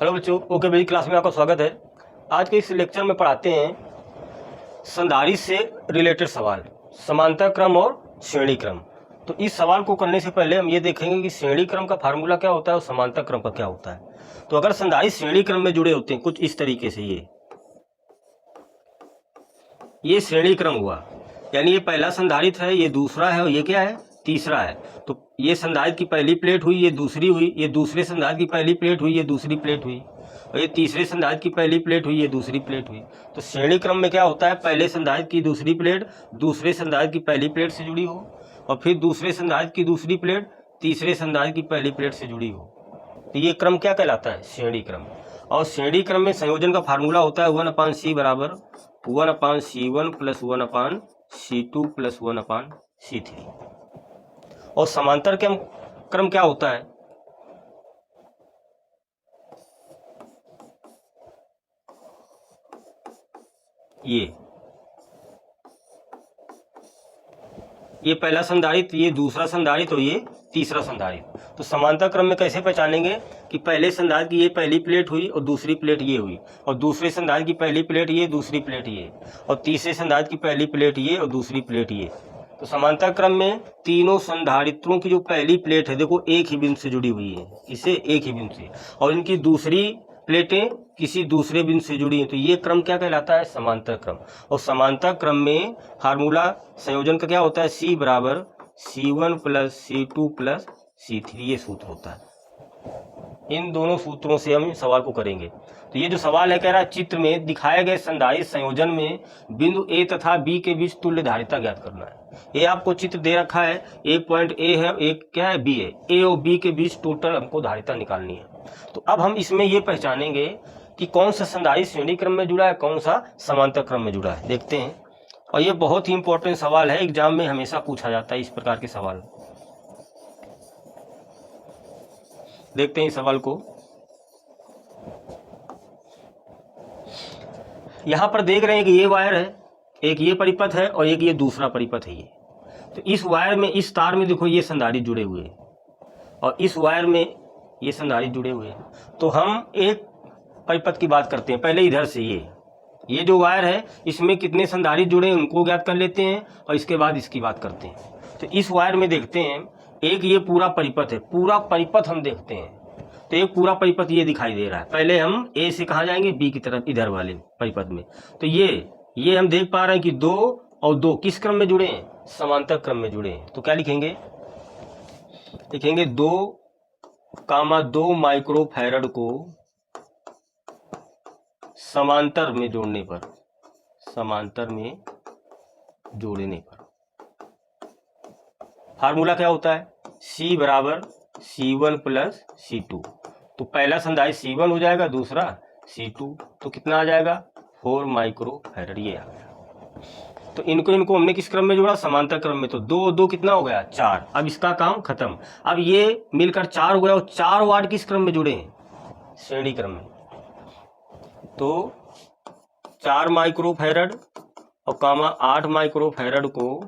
Hello बच्चों, okay मेरी class में आपका स्वागत है। आज के इस लेक्चर में पढ़ाते हैं संधारित्र से रिलेटेड सवाल, समांतर क्रम और श्रेणी क्रम। तो इस सवाल को करने से पहले हम ये देखेंगे कि श्रेणी क्रम का फार्मूला क्या होता है और समांतर क्रम का क्या होता है। तो अगर संधारित्र श्रेणी क्रम में जुड़े होते हैं कुछ इस तरीके से, ये श्रेणी क्रम हुआ, यानी ये पहला संधारित्र है, ये दूसरा है और ये क्या है, तीसरा है। तो ये संधारित्र की पहली प्लेट हुई, ये दूसरी हुई, ये दूसरे संधारित्र की पहली प्लेट हुई, ये दूसरी प्लेट हुई, और ये तीसरे संधारित्र की पहली प्लेट हुई, ये दूसरी प्लेट हुई। तो श्रेणी क्रम में क्या होता है, पहले संधारित्र की दूसरी प्लेट दूसरे संधारित्र की पहली प्लेट से जुड़ी हो, और फिर दूसरे संधारित्र की दूसरी प्लेट तीसरे संधारित्र की पहली प्लेट से जुड़ी हो। तो ये क्रम क्या कहलाता है, श्रेणी क्रम। और श्रेणी क्रम में संयोजन का फार्मूला होता है 1/c बराबर 1/c1 plus 1/c2 plus 1/c3। और समांतर क्रम क्या होता है, ये पहला संधारित्र, ये दूसरा संधारित्र और ये तीसरा संधारित्र। तो समांतर क्रम में कैसे पहचानेंगे कि पहले संधारित्र की ये पहली प्लेट हुई और दूसरी प्लेट ये हुई, और दूसरे संधारित्र की पहली प्लेट ये, दूसरी प्लेट ये, और तीसरे संधारित्र की पहली प्लेट ये और दूसरी प्लेट ये। तो समांतर क्रम में तीनों संधारित्रों की जो पहली प्लेट है देखो एक ही बिंदु से जुड़ी हुई है, इसे एक ही बिंदु से, और इनकी दूसरी प्लेटें किसी दूसरे बिंदु से जुड़ी हैं। तो ये क्रम क्या कहलाता है, समांतर क्रम। और समांतर क्रम में फार्मूला संयोजन का क्या होता है, C बराबर C1 plus C2 plus C3, ये सूत्र होता है। इन दोनों सूत्रों से हम सवाल को करेंगे। तो ये जो सवाल है, कह रहा है चित्र में दिखाए गए संधारित्र संयोजन में बिंदु A तथा B के बीच तुल्य धारिता ज्ञात करना है। ये आपको चित्र दे रखा है, एक पॉइंट A है, एक क्या है, B है। A और B के बीच टोटल हमको धारिता निकालनी है। तो अब हम इसमें ये पहचानेंगे कि कौन सा संधारित्र श्रेणी क्रम में जुड़ा है, कौन सा समांतर क्रम में जुड़ा है, देखते हैं। और ये बहुत ही इंपॉर्टेंट सवाल है, एग्जाम में हमेशा पूछा जाता है इस प्रकार के सवाल। देखते हैं इस सवाल को। यहां पर देख रहे हैं कि ये वायर है, एक ये परिपथ है और एक ये दूसरा परिपथ है। ये तो इस वायर में, इस तार में देखो ये संधारित्र जुड़े हुए हैं, और इस वायर में ये संधारित्र जुड़े हुए हैं। तो हम एक परिपथ की बात करते हैं पहले, इधर से ये जो वायर है इसमें कितने संधारित्र जुड़े हैं उनको ज्ञात कर लेते हैं, और इसके बाद इसकी बात करते हैं। तो इस वायर में देखते हैं एक ये पूरा परिपथ है, पूरा परिपथ हम देखते हैं। तो एक पूरा परिपथ ये दिखाई दे रहा है। पहले हम A से कहाँ जाएंगे, B की तरफ, इधर वाले परिपथ में। तो ये हम देख पा रहे हैं कि 2 और 2 किस क्रम में जुड़े हैं, समांतर क्रम में जुड़े हैं। तो क्या लिखेंगे, लिखेंगे 2,2 माइक्रोफैरड को समांतर में जोड़ने पर, समांतर में जोड़ने पर फार्मूला क्या होता है, C बराबर C1 प्लस C2। तो पहला संधारित्र C1 हो जाएगा, दूसरा C2, तो कितना आ जाएगा, 4 माइक्रोफैरड, ये आ गया। तो इनको हमने किस क्रम में जोड़ा, समांतर क्रम में। तो 2 2 कितना हो गया, 4। अब इसका काम खत्म। अब ये मिलकर 4 हो गया, और 4 वाट किस क्रम में जुड़े हैं, श्रेणी क्रम में। तो 4 माइक्रोफैरड और 8 माइक्रोफैरड को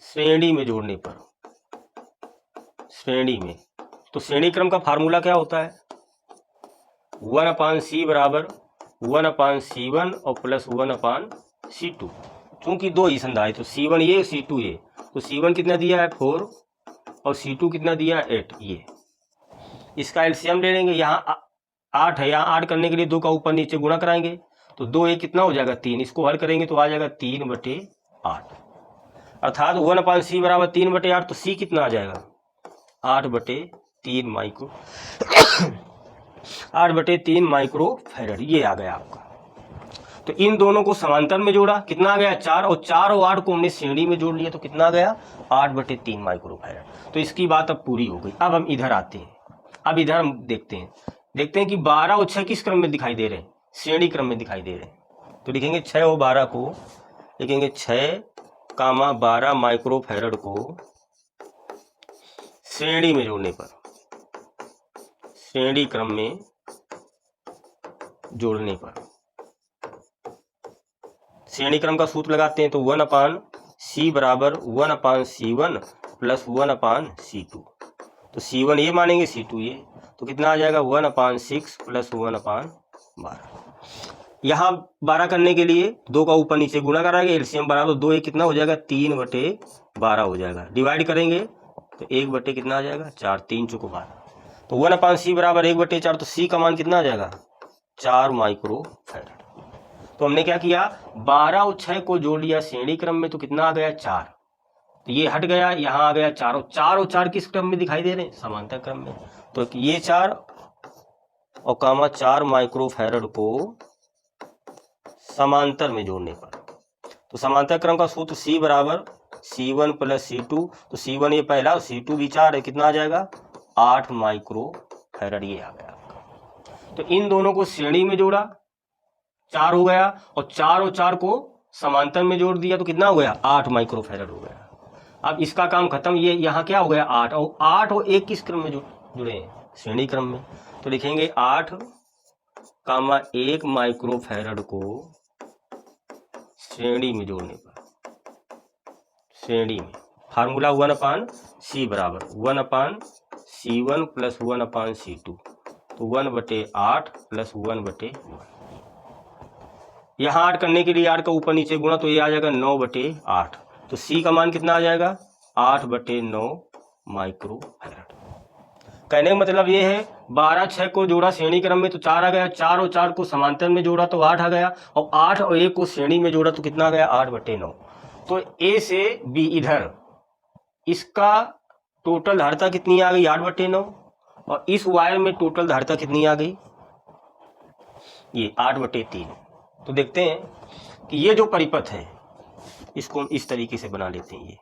श्रेणी में जोड़ने पर, श्रेणी में, तो श्रेणी क्रम का फार्मूला क्या होता है, 1/c बराबर 1/c1 और प्लस 1/c2। चूंकि 2 ही संधारित्र, तो C1 ये, C2 ये, तो C1 कितना दिया है 4 और C2 कितना दिया है 8। ये इसका एलसीएम ले लेंगे, यहाँ 8 है, यहाँ 8 करने के लिए 2 का ऊपर नीचे गुणा कराएंगे, तो 2 एक कितना हो जाएगा 3। इसको हल करेंगे तो आ जाएगा 3/8, अर्थात 1/c बराबर 3/8। तो C कितना आ जाएगा 8/3 माइक्रो 8/3 माइक्रोफैरड, ये आ गया आपका। तो इन दोनों को समांतर में जोड़ा, कितना आ गया 4, और 4 और 8 को हमने श्रेणी में जोड़ लिया, तो कितना आ गया 8/3 माइक्रोफैरड। तो इसकी बात अब पूरी हो गई। अब हम इधर आते हैं, अब इधर हम देखते हैं कि 12 और 6 किस क्रम में दिखाई दे रहे हैं, श्रेणी क्रम में दिखाई दे रहे हैं। तो लिखेंगे 6 और 12 को, लिखेंगे 6,12 माइक्रोफैरड को श्रेणी में जोड़ने पर, श्रेणी क्रम में जोड़ने पर श्रेणी क्रम का सूत्र लगाते हैं। तो 1/c बराबर 1/c1 प्लस 1/c2। तो C1 ये मानेंगे, C2 ये, तो कितना आ जाएगा 1/6 प्लस 1/12। यहाँ 12 करने के लिए 2 का ऊपर नीचे गुणा कराएंगे, एलसीएम बराबर 2 एक कितना हो जाएगा 3/12 हो जाएगा। डिवाइड करेंगे तो 1 कितना आ जाएगा 4, 3 चौको 12। तो 1/c बराबर 1/4। तो c का मान कितना आ जाएगा 4 माइक्रो फैराड। तो हमने क्या किया 12 और 6 को जोड़ लिया श्रेणी क्रम में, तो कितना आ गया 4। तो ये हट गया, यहाँ आ गया 4 और 4 किस क्रम में दिखाई दे रहे हैं समांतर क्रम में। तो ये 4 और कामा 4 माइक्रो फैराड को समांतर में जोड़ने पर, तो समांतर क्रम का सूत्र C बराबर C1 प्लस C2। तो C1 ये पहला और C2 भी 4 है, कितना आ जाएगा 8 माइक्रो फैराड, ये आ गया आपका। तो इन दोनों को श्रेणी में जोड़ा 4 हो गया, और 4 को समांतर में जोड़ दिया तो कितना हो गया 8 माइक्रो फैराड हो गया। अब इसका काम खत्म, ये यहाँ क्या हो गया 8 और 1 किस क्रम में जुड़े हैं श्रेणी क्रम में। तो लिखेंगे 8,1 माइक्रो फैराड को श्रेणी में जोड़ने पर, श्रेणी में फार्मूला 1/c बराबर 1/c1 प्लस 1/c2। तो 1/8 प्लस 1/1। यहाँ 8 करने के लिए 8 का ऊपर नीचे गुणा, तो ये आ जाएगा 9/8। तो c का मान कितना आ जाएगा 8/9 माइक्रो फैराड। कहने का मतलब ये है 12-6 को जोड़ा श्रेणी क्रम में तो 4 आ गया, 4 और 4 को समांतर में जोड़ा तो 8 आ गया, और 8 और 1 को श्रेणी में जोड़ा तो कितना आ गया 8/9। तो A से B इधर इसका टोटल धारिता कितनी आ गई 8/9, और इस वायर में टोटल धारिता कितनी आ गई ये 8/3। तो देखते हैं कि ये जो परिपथ है इसको इस तरीके से बना लेते हैं।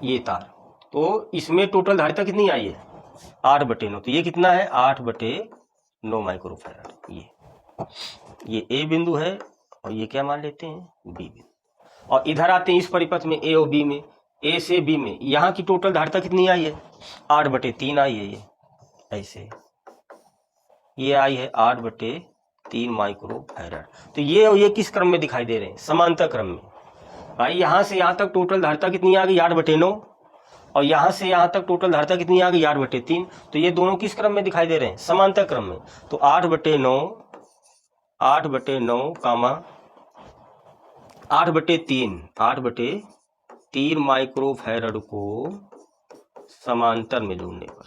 ये तार, तो इसमें टोटल धारिता कितनी आई है 8/9। तो ये कितना है 8/9 माइक्रो फैराड। ये A बिंदु है, और ये क्या मान लेते हैं B बिंदु। और इधर आते हैं इस परिपथ में A और B में, A से B में यहाँ की टोटल धारिता कितनी आई है 8/3 आई है। ये ऐसे ये आई है 8/3 माइक्रो फैराड। तो ये और ये किस क्रम में दिखाई दे रहे हैं समांतर क्रम में। भाई यहाँ से यहाँ तक टोटल धारिता कितनी आ गई 8/9, और यहाँ से यहाँ तक टोटल धारिता कितनी आ गई 8/3। तो ये दोनों किस क्रम में दिखाई दे रहे हैं समांतर क्रम में। तो 8/9 कामा 8/3 माइक्रो फैराड को समांतर में जोड़ने पर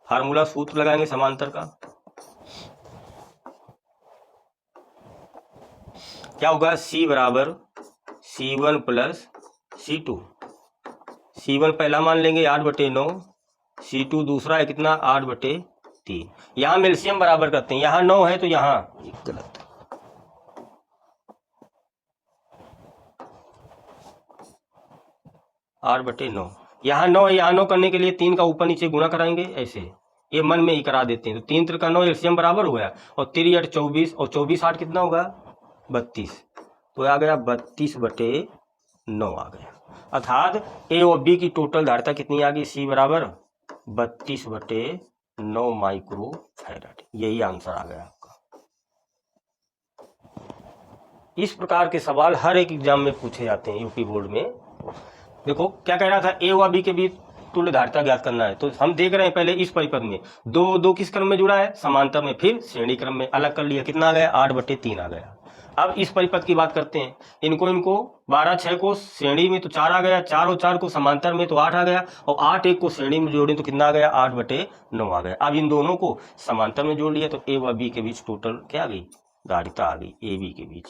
फार्मूला सूत्र लगाएंगे समांतर का। क्या होगा C बराबर C1 प्लस C2। C1 पहला मान लेंगे 8/9, C2 दूसरा है कितना 8/3। यहाँ एलसीएम बराबर करते हैं, यहाँ 9 है तो यहाँ गलत 8/9, यहाँ 9 है, यहाँ 9 करने के लिए 3 का ऊपर नीचे गुणा कराएंगे ऐसे, ये मन में ही करा देते हैं। तो 3 3 का 9 एलसीएम बराबर हो गया, और 3 8 24, और 24 8 कितना होगा 32। तो आ गया 32/9 आ गया। अर्थात A और B की टोटल धारिता कितनी आ गई C बराबर 32/9 माइक्रो फैराड। यही आंसर आ गया आपका। इस प्रकार के सवाल हर एक एग्जाम में पूछे जाते हैं यूपी बोर्ड में। देखो क्या कह रहा था A और B के बीच तुल्य धारिता ज्ञात करना है। तो हम देख रहे हैं पहले इस परिपथ में दो किस क्रम में जुड़ा है समांतर में, फिर श्रेणी क्रम में अलग कर लिया, कितना आ गया 8/3 आ गया। अब इस परिपथ की बात करते हैं, इनको 12-6 को श्रेणी में तो 4 आ गया, 4 और 4 को समांतर में तो 8 आ गया, और 8-1 को श्रेणी में जोड़े तो कितना आ गया 8/9 आ गया। अब इन दोनों को समांतर में जोड़ लिया तो A व B के बीच टोटल क्या आ गई धारिता आ गई A B के बीच।